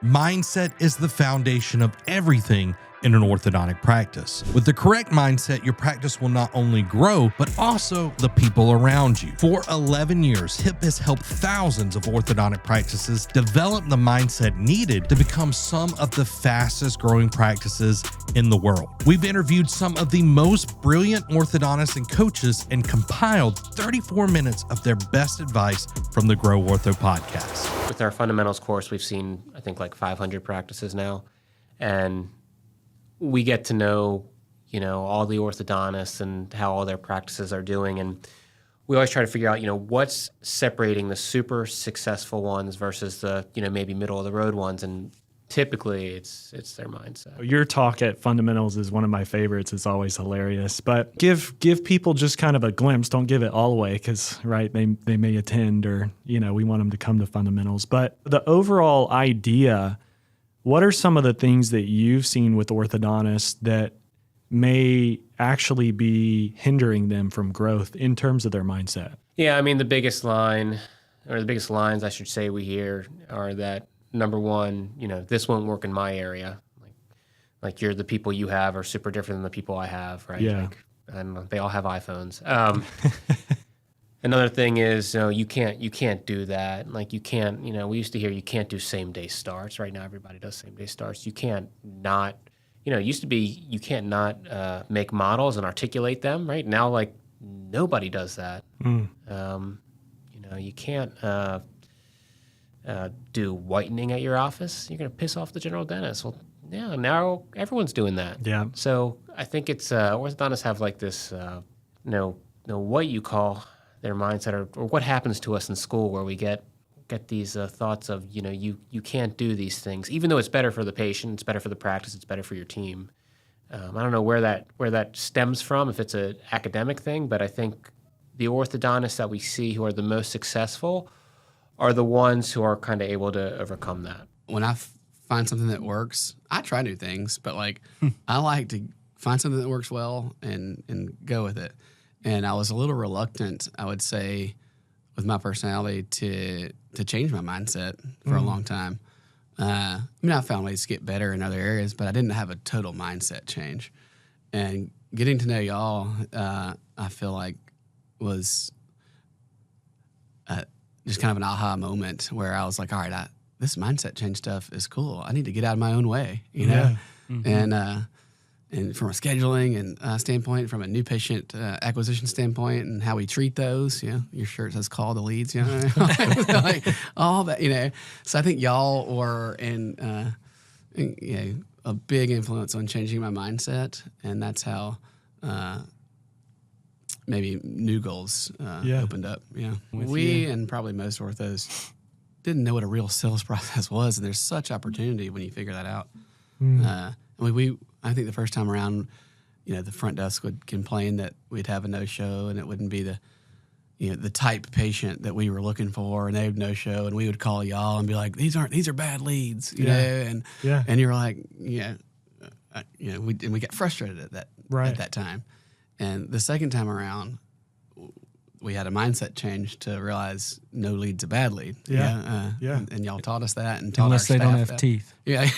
Mindset is the foundation of everything in an orthodontic practice. With the correct mindset, your practice will not only grow, but also the people around you. For 11 years, HIP has helped thousands of orthodontic practices develop the mindset needed to become some of the fastest growing practices in the world. We've interviewed some of the most brilliant orthodontists and coaches and compiled 34 minutes of their best advice from the Grow Ortho podcast. With our fundamentals course, we've seen, I think, like 500 practices now. And we get to know, all the orthodontists and how all their practices are doing. And we always try to figure out, what's separating the super successful ones versus the, maybe middle of the road ones. And typically it's their mindset. Your talk at Fundamentals is one of my favorites. It's always hilarious. But give people just kind of a glimpse. Don't give it all away because, right, they may attend or, we want them to come to Fundamentals. But the overall idea, what are some of the things that you've seen with orthodontists that may actually be hindering them from growth in terms of their mindset? Yeah, I mean, the biggest lines I should say we hear are that, number one, this won't work in my area. Like the people you have are super different than the people I have, right? Yeah. And they all have iPhones. Another thing is, you can't do that. Like you can't, we used to hear you can't do same day starts. Right now, everybody does same day starts. You can't not, it used to be you can't not make models and articulate them. Right now, like nobody does that. You can't do whitening at your office. You're going to piss off the general dentist. Well, yeah, now everyone's doing that. Yeah. So I think it's orthodontists have like this, what you call their mindset or what happens to us in school where we get these thoughts of, you can't do these things, even though it's better for the patient, it's better for the practice, it's better for your team. I don't know where that stems from, if it's an academic thing, but I think the orthodontists that we see who are the most successful are the ones who are kind of able to overcome that. When I find something that works, I try new things, but I like to find something that works well and go with it. And I was a little reluctant, I would say, with my personality to change my mindset for a long time. I found ways to get better in other areas, but I didn't have a total mindset change. And getting to know y'all, I feel like was just kind of an aha moment where I was like, all right, this mindset change stuff is cool. I need to get out of my own way, Yeah. Mm-hmm. And from a scheduling and standpoint, from a new patient acquisition standpoint, and how we treat those, your shirt says "call the leads," like all that, So I think y'all were a big influence on changing my mindset, and that's how maybe new goals opened up. Yeah, and probably most orthos didn't know what a real sales process was, and there's such opportunity when you figure that out. I think the first time around, the front desk would complain that we'd have a no-show and it wouldn't be the type patient that we were looking for, and they would no-show, and we would call y'all and be like, these are bad leads, and you're like, we get frustrated at that time. And the second time around, we had a mindset change to realize no lead's a bad lead. And y'all taught us that and taught unless our they staff don't have that. teeth. Yeah.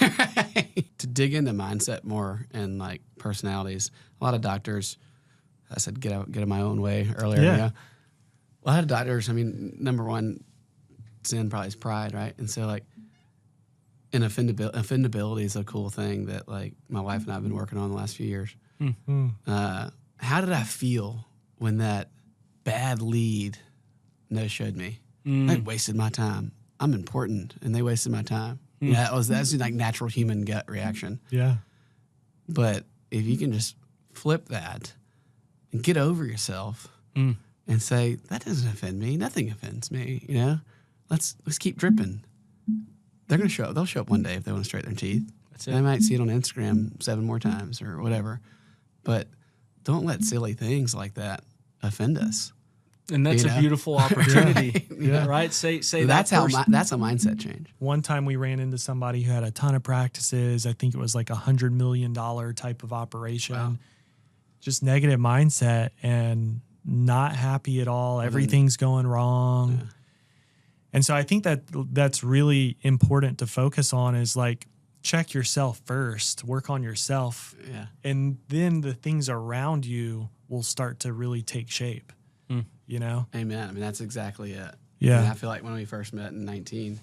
To dig into mindset more and like personalities, a lot of doctors, I said get out of my own way earlier. Yeah. A lot of doctors, number one sin probably is pride, right? And so and offendability is a cool thing that like my wife and I have been working on the last few years. Mm-hmm. How did I feel when that bad lead no-showed me? They wasted my time. I'm important, and they wasted my time. That's like natural human gut reaction. Yeah. But if you can just flip that and get over yourself and say, that doesn't offend me. Nothing offends me. Let's keep dripping. They're going to show up. They'll show up one day if they want to straighten their teeth. That's it. They might see it on Instagram 7 more times or whatever. But don't let silly things like that offend us. And that's a beautiful opportunity, right? Say that's how that's a mindset change. One time we ran into somebody who had a ton of practices. I think it was like $100 million type of operation. Wow. Just negative mindset and not happy at all. Everything's going wrong. And so I think that that's really important to focus on is like, check yourself first, work on yourself. Yeah. And then the things around you will start to really take shape, you know? Amen. I mean, that's exactly it. Yeah. I mean, I feel like when we first met in 19,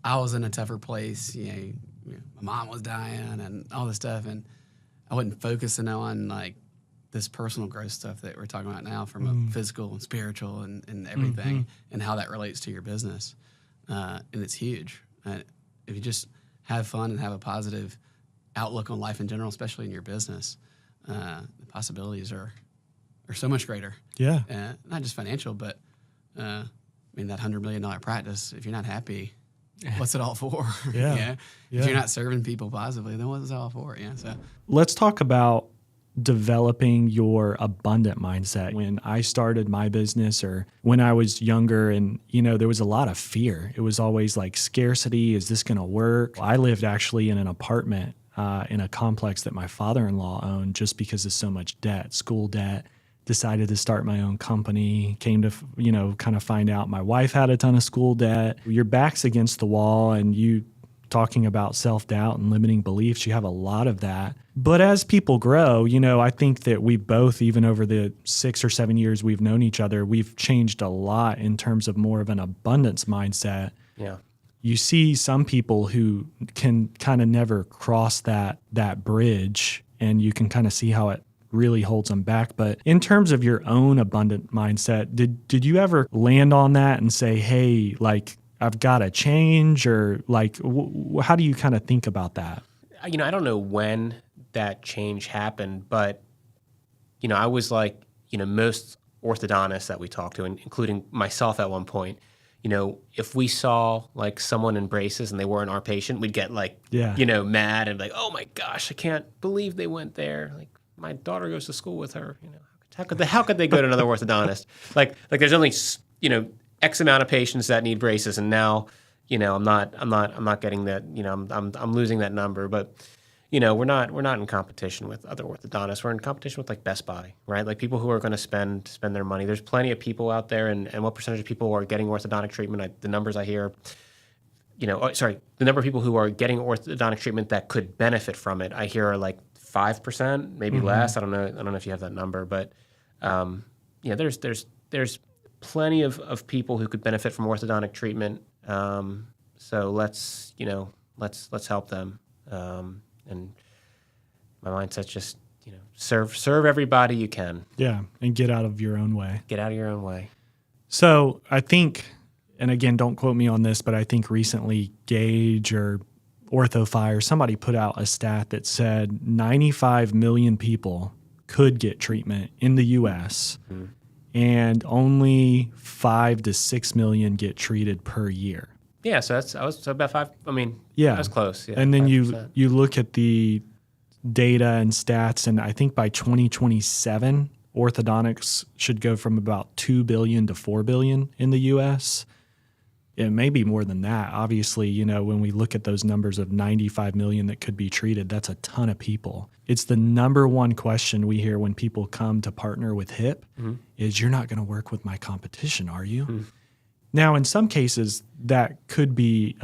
I was in a tougher place. You know, my mom was dying and all this stuff. And I wasn't focusing on like this personal growth stuff that we're talking about now from a physical and spiritual and everything and how that relates to your business. And it's huge. If you just have fun and have a positive outlook on life in general, especially in your business, the possibilities are so much greater. Yeah. Not just financial, but I mean, that $100 million practice, if you're not happy, what's it all for? Yeah. If you're not serving people positively, then what's it all for? Yeah. So let's talk about developing your abundant mindset. When I started my business or when I was younger and, you know, there was a lot of fear. It was always like scarcity. Is this going to work? I lived actually in an apartment in a complex that my father-in-law owned just because of so much debt, school debt. Decided to start my own company, came to, you know, kind of find out my wife had a ton of school debt. Your back's against the wall and you talking about self-doubt and limiting beliefs, you have a lot of that. But as people grow, you know, I think that we both, even over the 6 or 7 years we've known each other, we've changed a lot in terms of more of an abundance mindset. Yeah. You see some people who can kind of never cross that bridge, and you can kind of see how it really holds them back. But in terms of your own abundant mindset, did you ever land on that and say, hey, like, I've got to change, or like, how do you kind of think about that? You know, I don't know when that change happened, but, you know, I was like, you know, most orthodontists that we talked to, including myself at one point, you know, if we saw like someone in braces and they weren't our patient, we'd get like, you know, mad and like, oh my gosh, I can't believe they went there. Like, my daughter goes to school with her. You know, how could they go to another orthodontist? Like there's only, you know, X amount of patients that need braces, and now, you know, I'm not getting that. You know, I'm losing that number. But, you know, we're not in competition with other orthodontists. We're in competition with like Best Buy, right? Like people who are going to spend their money. There's plenty of people out there, and what percentage of people are getting orthodontic treatment? The numbers I hear, you know, the number of people who are getting orthodontic treatment that could benefit from it, I hear are like 5%, maybe less. I don't know if you have that number, but yeah, there's plenty of people who could benefit from orthodontic treatment. So let's help them. And my mindset's just, you know, serve everybody you can. Yeah, and get out of your own way. Get out of your own way. So I think, and again, don't quote me on this, but I think recently Gauge or Ortho somebody put out a stat that said 95 million people could get treatment in the U.S. And only 5 to 6 million get treated per year. Yeah, so I was about 5. I mean, yeah, that's close. Yeah, and then 5%. you look at the data and stats, and I think by 2027, orthodontics should go from about 2 billion to 4 billion in the U.S. It may be more than that. Obviously, you know, when we look at those numbers of 95 million that could be treated, that's a ton of people. It's the number one question we hear when people come to partner with HIP is, you're not going to work with my competition, are you? Now, in some cases, that could be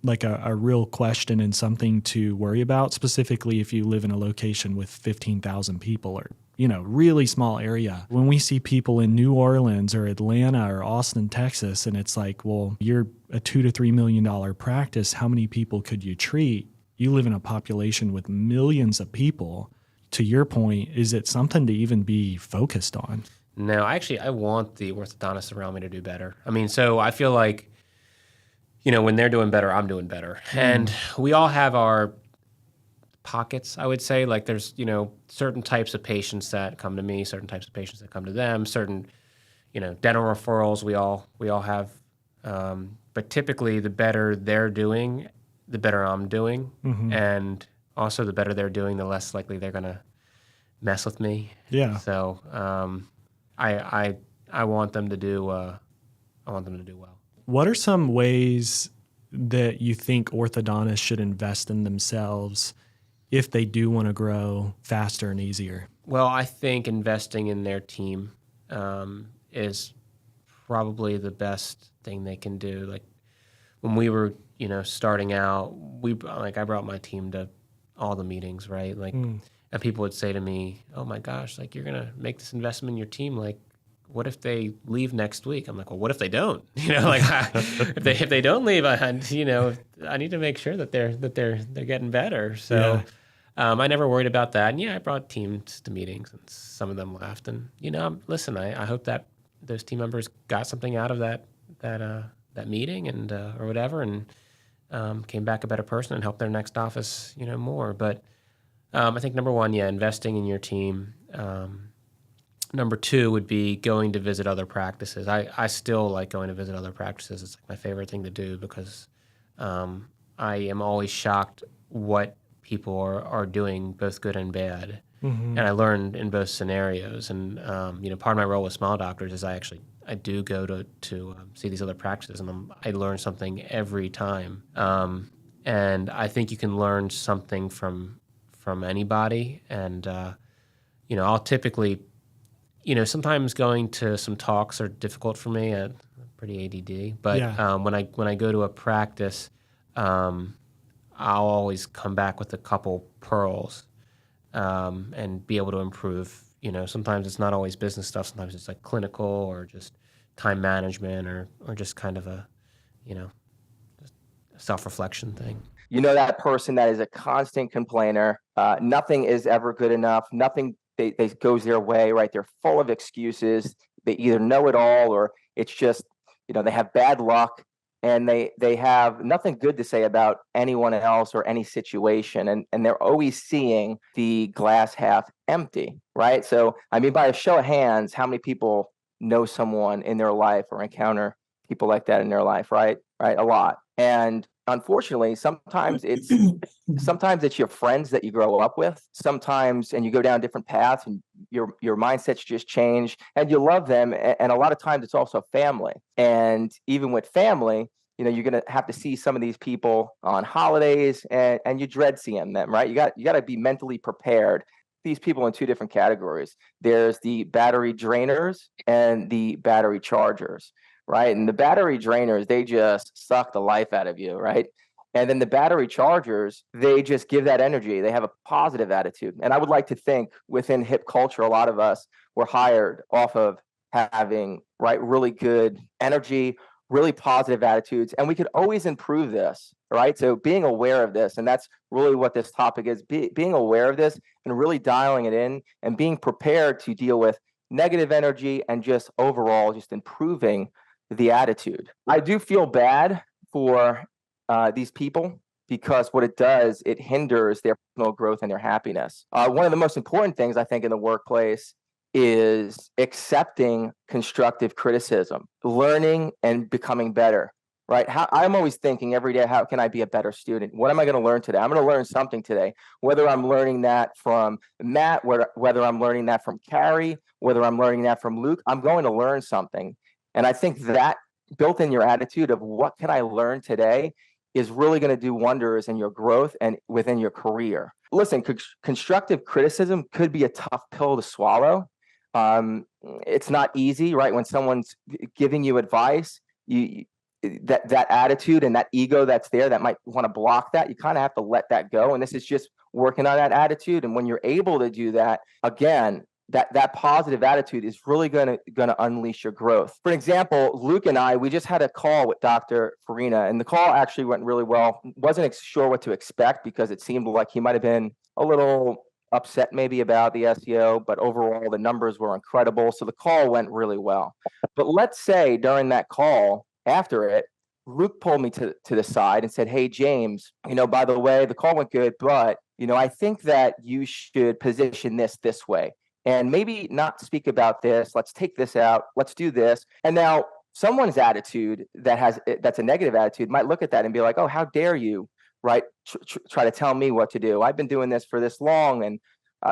like a real question and something to worry about, specifically if you live in a location with 15,000 people or, you know, really small area. When we see people in New Orleans or Atlanta or Austin, Texas, and it's like, well, you're a $2 to $3 million practice. How many people could you treat? You live in a population with millions of people. To your point, is it something to even be focused on? No, actually, I want the orthodontists around me to do better. I mean, so I feel like, you know, when they're doing better, I'm doing better. And we all have our pockets, I would say. Like there's, you know, certain types of patients that come to me, certain types of patients that come to them, certain, you know, dental referrals we all have. But typically the better they're doing, the better I'm doing. And also the better they're doing, the less likely they're going to mess with me. Yeah. So I want them to do well. What are some ways that you think orthodontists should invest in themselves if they do want to grow faster and easier? Well, I think investing in their team is probably the best thing they can do. Like when we were, starting out, I brought my team to all the meetings, right? Like, and people would say to me, "Oh my gosh, like you're gonna make this investment in your team. Like, what if they leave next week?" I'm like, "Well, what if they don't? If they don't leave, I need to make sure that they're getting better." So. I never worried about that. And I brought teams to meetings and some of them left. And, listen, I hope that those team members got something out of that meeting and, or whatever, and came back a better person and helped their next office, more. But I think number one, investing in your team. Number two would be going to visit other practices. I still like going to visit other practices. It's like my favorite thing to do because I am always shocked what people are doing, both good and bad. And I learned in both scenarios. And part of my role with small doctors is I do go to see these other practices, and I learn something every time. And I think you can learn something from anybody. And I'll typically, sometimes going to some talks are difficult for me. I'm pretty ADD, but when I go to a practice, I'll always come back with a couple pearls and be able to improve. Sometimes it's not always business stuff. Sometimes it's like clinical or just time management or just kind of a, just a self-reflection thing. That person that is a constant complainer. Nothing is ever good enough. Nothing they goes their way, right? They're full of excuses. They either know it all or it's just, they have bad luck. And they have nothing good to say about anyone else or any situation. And they're always seeing the glass half empty, right? So, by a show of hands, how many people know someone in their life or encounter people like that in their life, right? Right, a lot. And unfortunately, sometimes it's your friends that you grow up with. Sometimes, and you go down different paths, and your mindsets just change, and you love them. And a lot of times, it's also family. And even with family, you're going to have to see some of these people on holidays, and you dread seeing them, right? You got to be mentally prepared. These people in two different categories. There's the battery drainers and the battery chargers, right? And the battery drainers, they just suck the life out of you, right? And then the battery chargers, they just give that energy. They have a positive attitude. And I would like to think within hip culture, a lot of us were hired off of having, right, really good energy, really positive attitudes, and we could always improve this, right? So being aware of this, and that's really what this topic is, being aware of this and really dialing it in and being prepared to deal with negative energy and just overall just improving the attitude. I do feel bad for these people because what it does, it hinders their personal growth and their happiness. One of the most important things I think in the workplace is accepting constructive criticism, learning and becoming better, right? I'm always thinking every day, how can I be a better student? What am I going to learn today? I'm going to learn something today, whether I'm learning that from Matt, whether I'm learning that from Carrie, whether I'm learning that from Luke, I'm going to learn something. And I think that built in your attitude of what can I learn today is really going to do wonders in your growth and within your career. Listen, constructive criticism could be a tough pill to swallow. It's not easy, right? When someone's giving you advice, that attitude and that ego that's there that might want to block that, you kind of have to let that go. And this is just working on that attitude. And when you're able to do that, again, that positive attitude is really going to unleash your growth. For example, Luke and I, we just had a call with Dr. Farina, and the call actually went really well. Wasn't sure what to expect because it seemed like he might have been a little upset maybe about the SEO, but overall the numbers were incredible. So the call went really well. But let's say during that call, after it, Luke pulled me to the side and said, "Hey, James, by the way, the call went good, but, I think that you should position this way. And maybe not speak about this. Let's take this out. Let's do this." And now someone's attitude that's a negative attitude might look at that and be like, "Oh, how dare you, right? Try to tell me what to do. I've been doing this for this long." And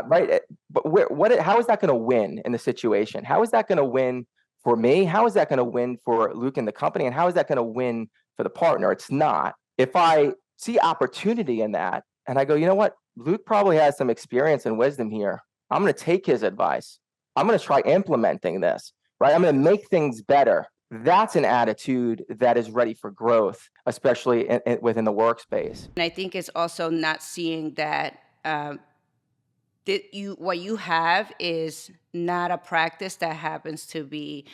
right. But how is that going to win in the situation? How is that going to win for me? How is that going to win for Luke and the company? And how is that going to win for the partner? It's not. If I see opportunity in that and I go, you know what? Luke probably has some experience and wisdom here. I'm going to take his advice. I'm going to try implementing this, right? I'm going to make things better. that's an attitude that is ready for growth, especially within the workspace. And I think it's also not seeing that what you have is not a practice that happens to be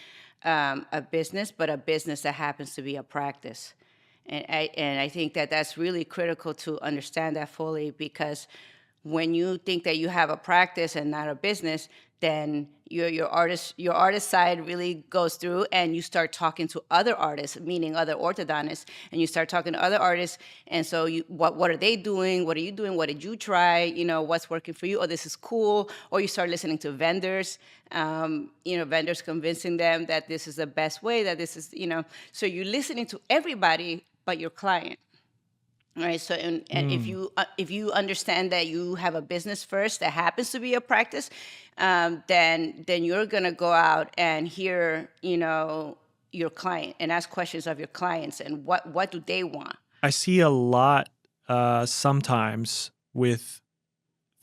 a business, but a business that happens to be a practice. And I think that that's really critical to understand that fully, because when you think that you have a practice and not a business, then your artist side really goes through, and you start talking to other artists, meaning other orthodontists, and you start talking to other artists. And so what are they doing? What are you doing? What did you try? You know, what's working for you? Oh, this is cool. Or you start listening to vendors, vendors convincing them that this is the best way, that this is, so you're listening to everybody but your client. All right. So, and if you understand that you have a business first that happens to be a practice, then you're gonna go out and hear, your client and ask questions of your clients and what do they want. I see a lot sometimes with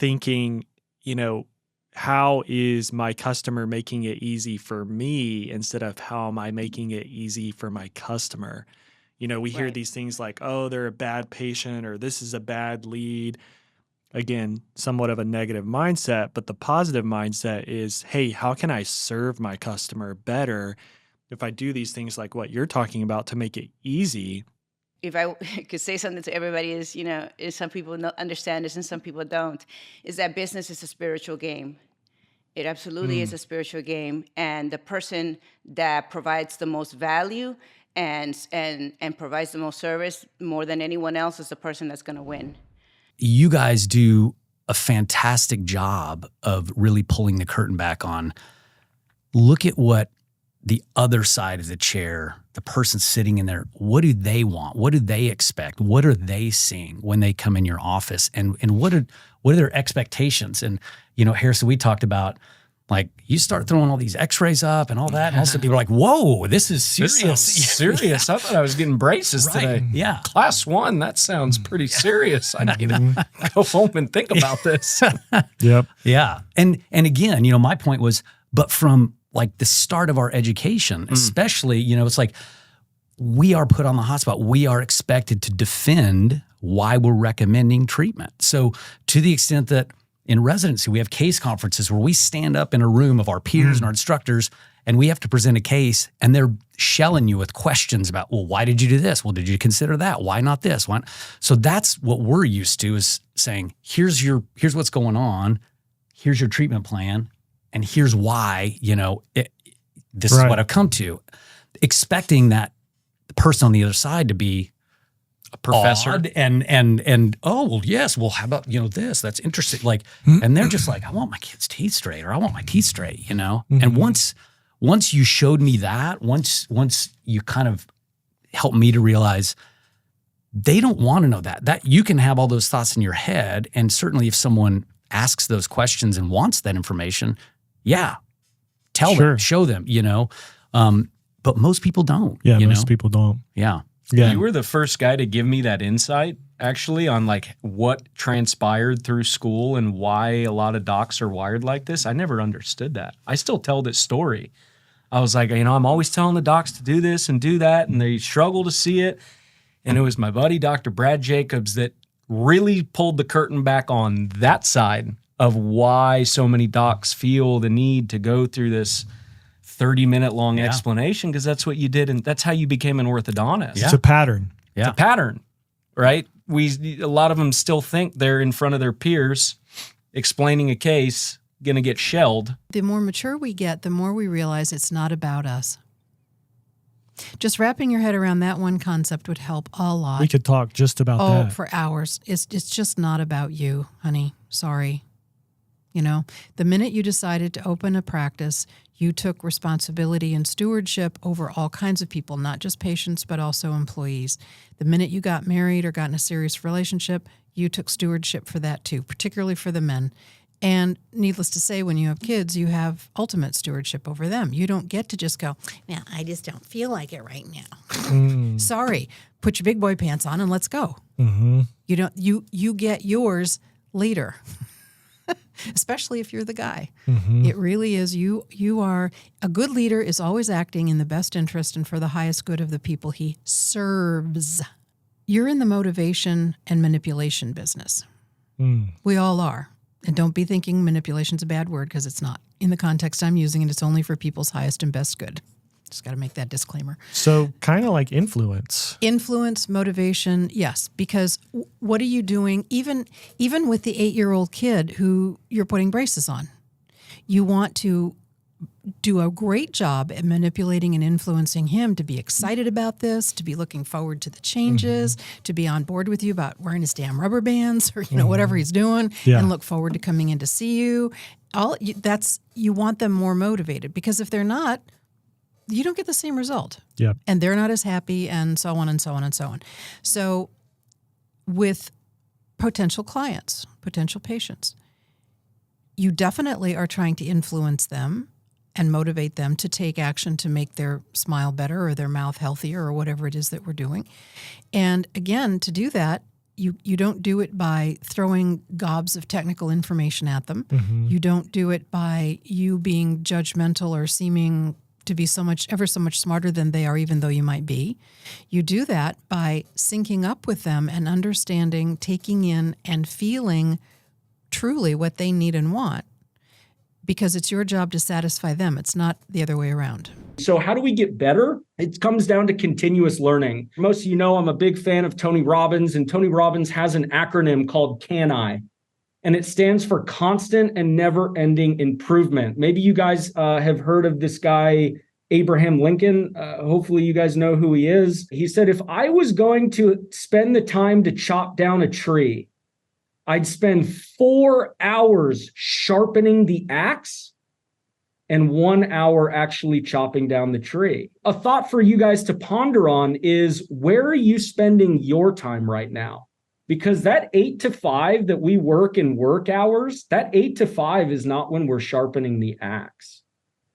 thinking, how is my customer making it easy for me instead of how am I making it easy for my customer? We hear these things like, oh, they're a bad patient or this is a bad lead. Again, somewhat of a negative mindset, but the positive mindset is, hey, how can I serve my customer better if I do these things like what you're talking about to make it easy? If I could say something to everybody is, some people understand this and some people don't, is that business is a spiritual game. It absolutely is a spiritual game. And the person that provides the most value and provides the most service more than anyone else is the person that's going to win. You guys do a fantastic job of really pulling the curtain back on. Look at what the other side of the chair, the person sitting in there, what do they want? What do they expect? What are they seeing when they come in your office? And what are their expectations? And, Harrison, we talked about, like, you start throwing all these x-rays up and all that, and also people are like, whoa, this is serious. This sounds serious. I thought I was getting braces today. Yeah. Class 1, that sounds pretty serious. I need to go home and think about this. Yep. Yeah. And again, my point was, but from like the start of our education, especially, it's like we are put on the hot spot. We are expected to defend why we're recommending treatment. So to the extent that in residency, we have case conferences where we stand up in a room of our peers and our instructors, and we have to present a case, and they're shelling you with questions about, well, why did you do this? Well, did you consider that? Why not this? Why? So that's what we're used to, is saying, here's what's going on, here's your treatment plan, and here's why, this is what I've come to. Expecting that the person on the other side to be a professor and oh, well, yes, well, how about, this, that's interesting. Like, and they're just like, I want my kid's teeth straight, or I want my teeth straight, And once you showed me that, once you kind of helped me to realize they don't want to know that you can have all those thoughts in your head. And certainly if someone asks those questions and wants that information, tell them, show them, but most people don't. Yeah, most people don't. Yeah. Yeah. You were the first guy to give me that insight, actually, on like what transpired through school and why a lot of docs are wired like this. I never understood that. I still tell this story. I was like, I'm always telling the docs to do this and do that, and they struggle to see it. And it was my buddy, Dr. Brad Jacobs, that really pulled the curtain back on that side of why so many docs feel the need to go through this 30-minute long explanation, because that's what you did, and that's how you became an orthodontist. It's a pattern. It's a pattern, right? A lot of them still think they're in front of their peers explaining a case, going to get shelled. The more mature we get, the more we realize it's not about us. Just wrapping your head around that one concept would help a lot. We could talk just about that. For hours. It's just not about you, honey. Sorry. The minute you decided to open a practice, you took responsibility and stewardship over all kinds of people, not just patients, but also employees. The minute you got married or got in a serious relationship, you took stewardship for that too, particularly for the men. And needless to say, when you have kids, you have ultimate stewardship over them. You don't get to just go, "Now, I just don't feel like it right now." Sorry, put your big boy pants on and let's go. You get yours later. especially if you're the guy. It really is. You are a good leader is always acting in the best interest and for the highest good of the people he serves. You're in the motivation and manipulation business. We all are. And don't be thinking manipulation's a bad word, because it's not. In the context I'm using it, it's only for people's highest and best good. Just got to make that disclaimer. So kind of like influence. Influence, motivation, yes. Because what are you doing, even with the 8-year-old kid who you're putting braces on? You want to do a great job at manipulating and influencing him to be excited about this, to be looking forward to the changes, to be on board with you about wearing his damn rubber bands or whatever he's doing, and look forward to coming in to see you. You want them more motivated, because if they're not, you don't get the same result. Yep. And they're not as happy, and so on and so on and so on. So with potential clients, potential patients, you definitely are trying to influence them and motivate them to take action to make their smile better or their mouth healthier or whatever it is that we're doing. And again, to do that, you don't do it by throwing gobs of technical information at them. You don't do it by you being judgmental or seeming to be ever so much smarter than they are, even though you might be. You do that by syncing up with them and understanding, taking in, and feeling truly what they need and want, because it's your job to satisfy them. It's not the other way around. So how do we get better? It comes down to continuous learning. Most of you know I'm a big fan of Tony Robbins, and Tony Robbins has an acronym called CANI, and it stands for constant and never-ending improvement. Maybe you guys have heard of this guy, Abraham Lincoln. Hopefully you guys know who he is. He said, if I was going to spend the time to chop down a tree, I'd spend 4 hours sharpening the axe and 1 hour actually chopping down the tree. A thought for you guys to ponder on is, where are you spending your time right now? Because that 8 to 5 that we work in work hours, that 8 to 5 is not when we're sharpening the axe.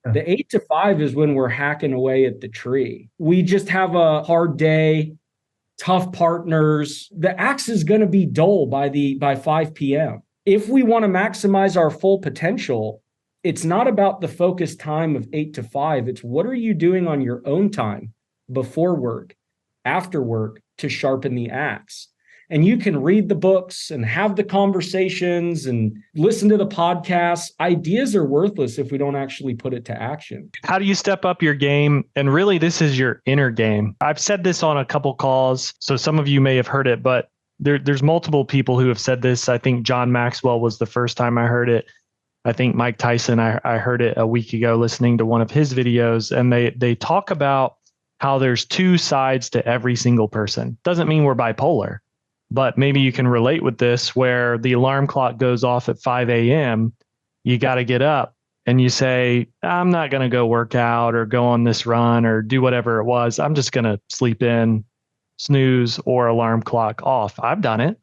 The 8 to 5 is when we're hacking away at the tree. We just have a hard day, tough partners. The axe is going to be dull by 5 p.m. If we want to maximize our full potential, it's not about the focused time of 8 to 5. It's what are you doing on your own time, before work, after work, to sharpen the axe. And you can read the books and have the conversations and listen to the podcasts. Ideas are worthless if we don't actually put it to action. How do you step up your game? And really, this is your inner game. I've said this on a couple calls, so some of you may have heard it, but there's multiple people who have said this. I think John Maxwell was the first time I heard it. I think Mike Tyson, I heard it a week ago listening to one of his videos, and they talk about how there's 2 sides to every single person. Doesn't mean we're bipolar. But maybe you can relate with this, where the alarm clock goes off at 5 a.m. You got to get up and you say, I'm not going to go work out or go on this run or do whatever it was. I'm just going to sleep in, snooze, or alarm clock off. I've done it.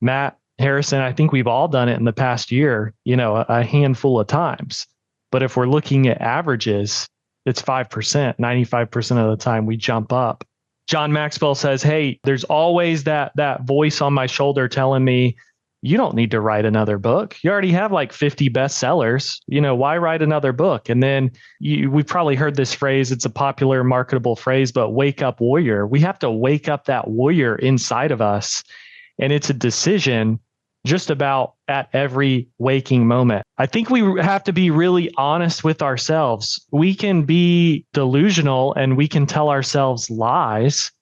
Matt, Harrison, I think we've all done it in the past year, a handful of times. But if we're looking at averages, it's 5%, 95% of the time we jump up. John Maxwell says, hey, there's always that voice on my shoulder telling me, you don't need to write another book. You already have like 50 bestsellers. Why write another book? And then we've probably heard this phrase. It's a popular marketable phrase, but wake up warrior. We have to wake up that warrior inside of us. And it's a decision just about at every waking moment. I think we have to be really honest with ourselves. We can be delusional and we can tell ourselves lies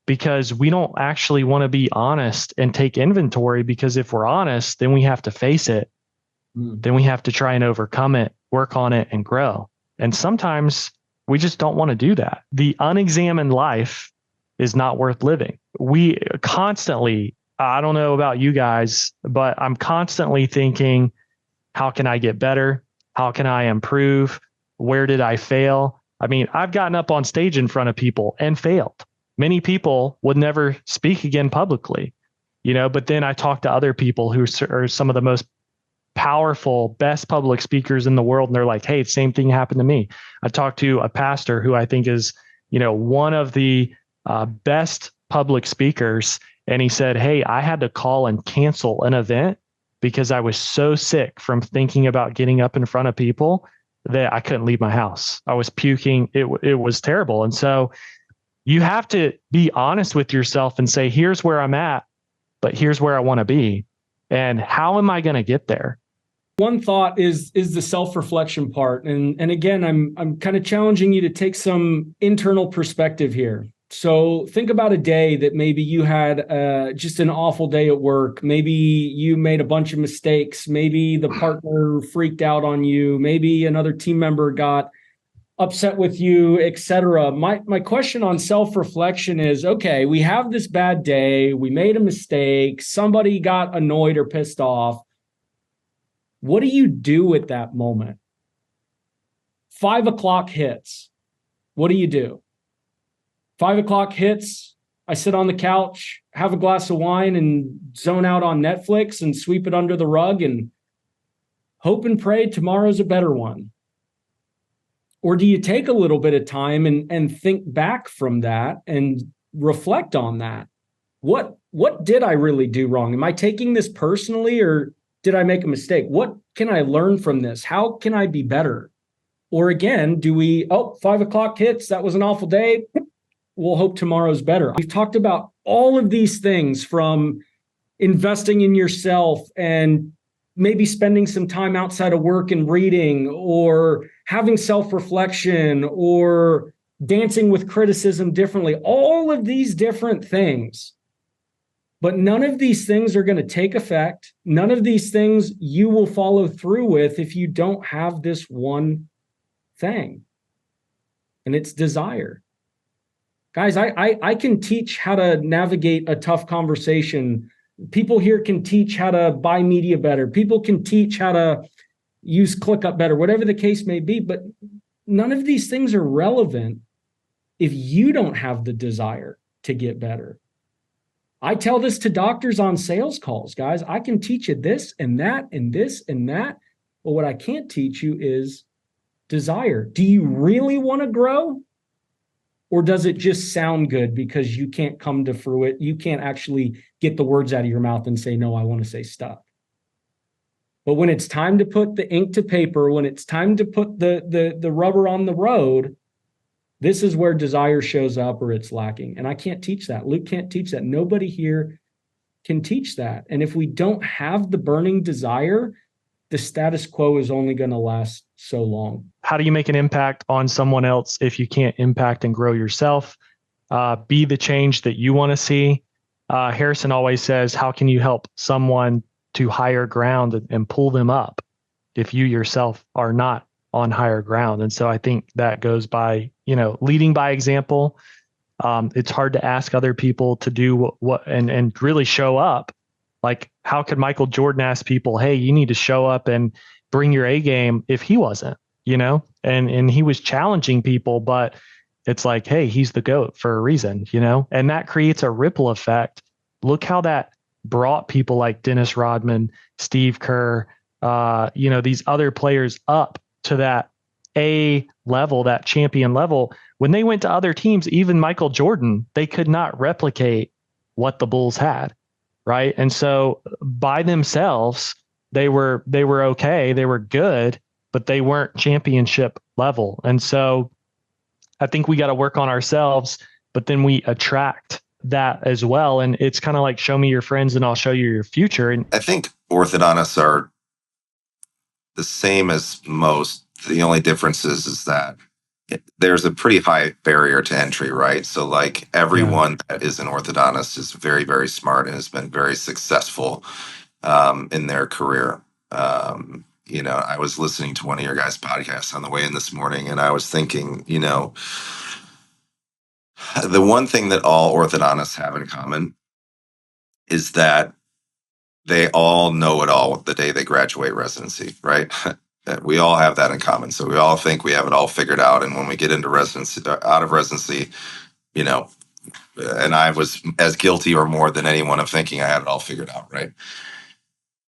because we don't actually want to be honest and take inventory, because if we're honest, then we have to face it. Then we have to try and overcome it, work on it, and grow. And sometimes we just don't want to do that. The unexamined life is not worth living. We constantly, I don't know about you guys, but I'm constantly thinking, how can I get better? How can I improve? Where did I fail? I mean, I've gotten up on stage in front of people and failed. Many people would never speak again publicly, but then I talk to other people who are some of the most powerful, best public speakers in the world. And they're like, hey, same thing happened to me. I talked to a pastor who I think is, one of the best public speakers. And he said, hey, I had to call and cancel an event because I was so sick from thinking about getting up in front of people that I couldn't leave my house. I was puking. It was terrible. And so you have to be honest with yourself and say, here's where I'm at, but here's where I want to be. And how am I going to get there? One thought is the self-reflection part. And again, I'm kind of challenging you to take some internal perspective here. So think about a day that maybe you had just an awful day at work. Maybe you made a bunch of mistakes. Maybe the partner freaked out on you. Maybe another team member got upset with you, etc. My question on self-reflection is, okay, we have this bad day. We made a mistake. Somebody got annoyed or pissed off. What do you do at that moment? 5 o'clock hits. What do you do? 5 o'clock hits. I sit on the couch, have a glass of wine, and zone out on Netflix and sweep it under the rug and hope and pray tomorrow's a better one. Or do you take a little bit of time and think back from that and reflect on that? What did I really do wrong? Am I taking this personally, or did I make a mistake? What can I learn from this? How can I be better? Or again, do we, 5 o'clock hits, that was an awful day. We'll hope tomorrow's better. We've talked about all of these things, from investing in yourself and maybe spending some time outside of work and reading, or having self-reflection, or dancing with criticism differently, all of these different things. But none of these things are going to take effect. None of these things you will follow through with if you don't have this one thing. And it's desire. Guys, I can teach how to navigate a tough conversation. People here can teach how to buy media better. People can teach how to use ClickUp better, whatever the case may be. But none of these things are relevant if you don't have the desire to get better. I tell this to doctors on sales calls, guys. I can teach you this and that and this and that. But what I can't teach you is desire. Do you really want to grow? Or does it just sound good because you can't come to fruit? You can't actually get the words out of your mouth and say, no, I want to say stuff. But when it's time to put the ink to paper, when it's time to put the rubber on the road, this is where desire shows up, or it's lacking. And I can't teach that. Luke can't teach that. Nobody here can teach that. And if we don't have the burning desire, the status quo is only going to last so long. How do you make an impact on someone else if you can't impact and grow yourself? Be the change that you want to see. Harrison always says, how can you help someone to higher ground and pull them up if you yourself are not on higher ground? And so I think that goes by, leading by example. It's hard to ask other people to do what and really show up. Like, how could Michael Jordan ask people, hey, you need to show up and bring your A game, if he wasn't, and he was challenging people, but it's like, hey, he's the GOAT for a reason, and that creates a ripple effect. Look how that brought people like Dennis Rodman, Steve Kerr, these other players up to that A level, that champion level. When they went to other teams, even Michael Jordan, they could not replicate what the Bulls had. Right. And so by themselves, they were okay. They were good, but they weren't championship level. And so I think we got to work on ourselves, but then we attract that as well. And it's kind of like, show me your friends and I'll show you your future. And I think orthodontists are the same as most. The only difference is that there's a pretty high barrier to entry, right? So like everyone that is an orthodontist is very, very smart and has been very successful in their career. I was listening to one of your guys' podcasts on the way in this morning, and I was thinking, the one thing that all orthodontists have in common is that they all know it all the day they graduate residency, right? We all have that in common. So we all think we have it all figured out. And when we get into residency, out of residency, and I was as guilty or more than anyone of thinking I had it all figured out, right?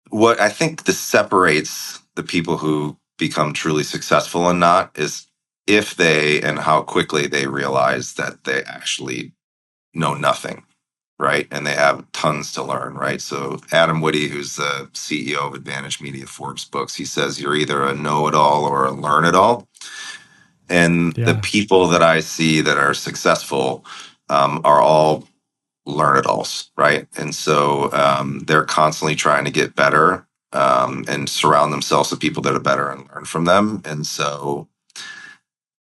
What I think this separates the people who become truly successful and not is if they and how quickly they realize that they actually know nothing, right? And they have tons to learn, right? So Adam Whitty, who's the CEO of Advantage Media Forbes Books, he says you're either a know-it-all or a learn-it-all. And the people that I see that are successful are all learn-it-alls, right? And so they're constantly trying to get better and surround themselves with people that are better and learn from them. And so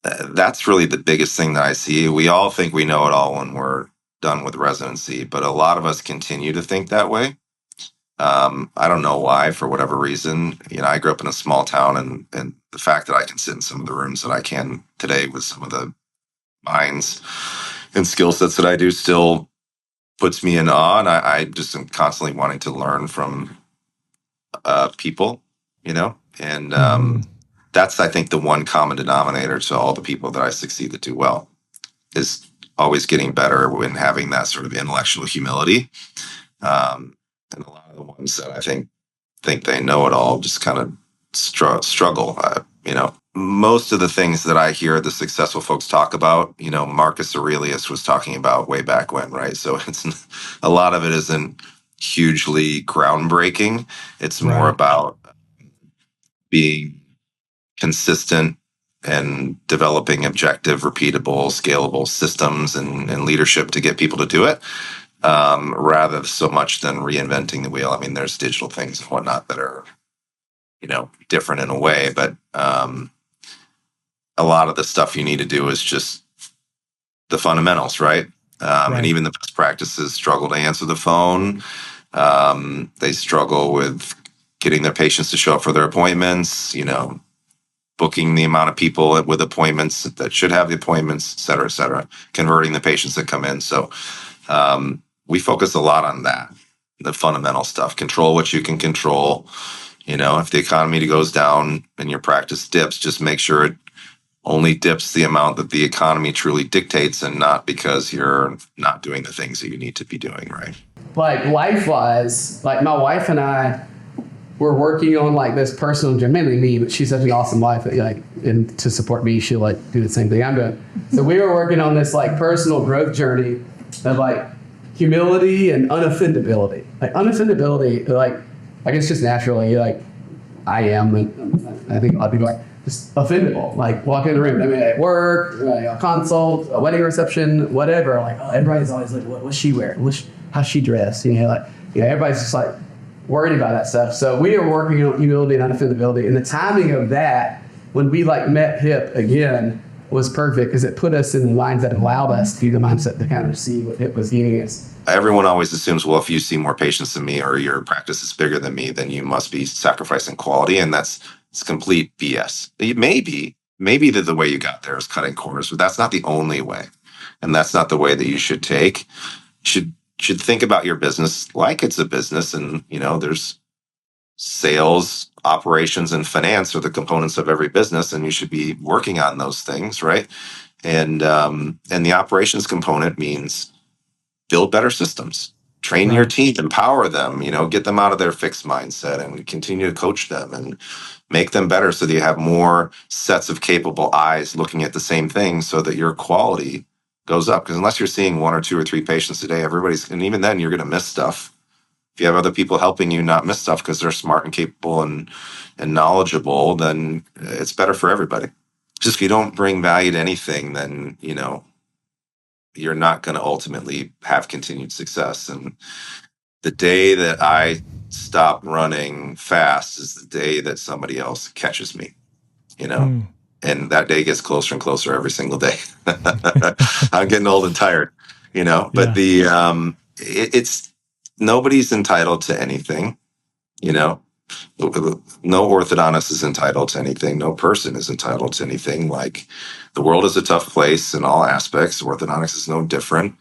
that's really the biggest thing that I see. We all think we know it all when we're done with residency, but a lot of us continue to think that way. I don't know why, for whatever reason. You know, I grew up in a small town, and the fact that I can sit in some of the rooms that I can today with some of the minds and skill sets that I do still puts me in awe. And I just am constantly wanting to learn from people, you know, and that's, I think, the one common denominator to all the people that I succeed to do well is always getting better when having that sort of intellectual humility. And a lot of the ones that I think they know it all just kind of struggle. You know, most of the things that I hear the successful folks talk about, you know, Marcus Aurelius was talking about way back when, right? So it's a lot of it isn't hugely groundbreaking. It's more about being consistent and developing objective, repeatable, scalable systems and leadership to get people to do it, rather so much than reinventing the wheel. I mean, there's digital things and whatnot that are, you know, different in a way, but a lot of the stuff you need to do is just the fundamentals, right? And even the best practices struggle to answer the phone. They struggle with getting their patients to show up for their appointments, you know, booking the amount of people with appointments that should have the appointments, et cetera, converting the patients that come in. So we focus a lot on that, the fundamental stuff. Control what you can control. You know, if the economy goes down and your practice dips, just make sure it only dips the amount that the economy truly dictates and not because you're not doing the things that you need to be doing, right? Like life-wise, like my wife and I, we're working on like this personal journey, mainly me, but she's such an awesome wife that like, and to support me, she'll like do the same thing I'm doing. So we were working on this like personal growth journey of like humility and unoffendability. Like unoffendability, like it's just naturally like I am, and I think a lot of people are like just offendable. Like walk in the room, I mean at work, a consult, a wedding reception, whatever. Like oh, everybody's always like, what's she wearing? How's she dressed? You know, like everybody's just like worried about that stuff. So we are working on humility and unoffendability, and the timing of that when we like met HIP again was perfect because it put us in the lines that allowed us to do the mindset to kind of see what HIP was giving us. Everyone always assumes, well, if you see more patients than me or your practice is bigger than me, then you must be sacrificing quality, and it's complete BS. It may be that the way you got there is cutting corners, but that's not the only way, and that's not the way that you should take. You should think about your business like it's a business, and you know there's sales, operations, and finance are the components of every business, and you should be working on those things, right? And the operations component means build better systems, train your team, empower them, you know, get them out of their fixed mindset and continue to coach them and make them better so that you have more sets of capable eyes looking at the same thing so that your quality goes up. Because unless you're seeing 1 or 2 or 3 patients a day, and even then you're going to miss stuff. If you have other people helping you not miss stuff because they're smart and capable and knowledgeable, then it's better for everybody. Just if you don't bring value to anything, then, you know, you're not going to ultimately have continued success. And the day that I stop running fast is the day that somebody else catches me, you know, and that day gets closer and closer every single day. I'm getting old and tired, you know, but it's nobody's entitled to anything, you know. No orthodontist is entitled to anything. No person is entitled to anything. Like the world is a tough place in all aspects. Orthodontics is no different.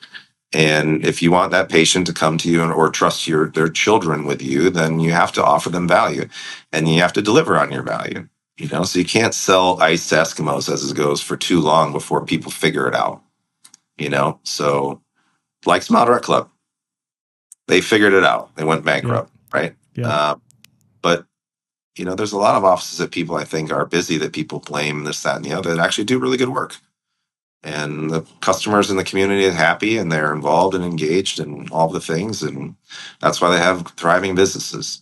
And if you want that patient to come to you or trust their children with you, then you have to offer them value, and you have to deliver on your value. You know, so you can't sell iced Eskimos as it goes for too long before people figure it out. You know, so like Smile Direct Club, they figured it out. They went bankrupt, right? Yeah. But, you know, there's a lot of offices that people I think are busy that people blame this, that, and the other that actually do really good work. and the customers in the community are happy and they're involved and engaged in all the things. And that's why they have thriving businesses.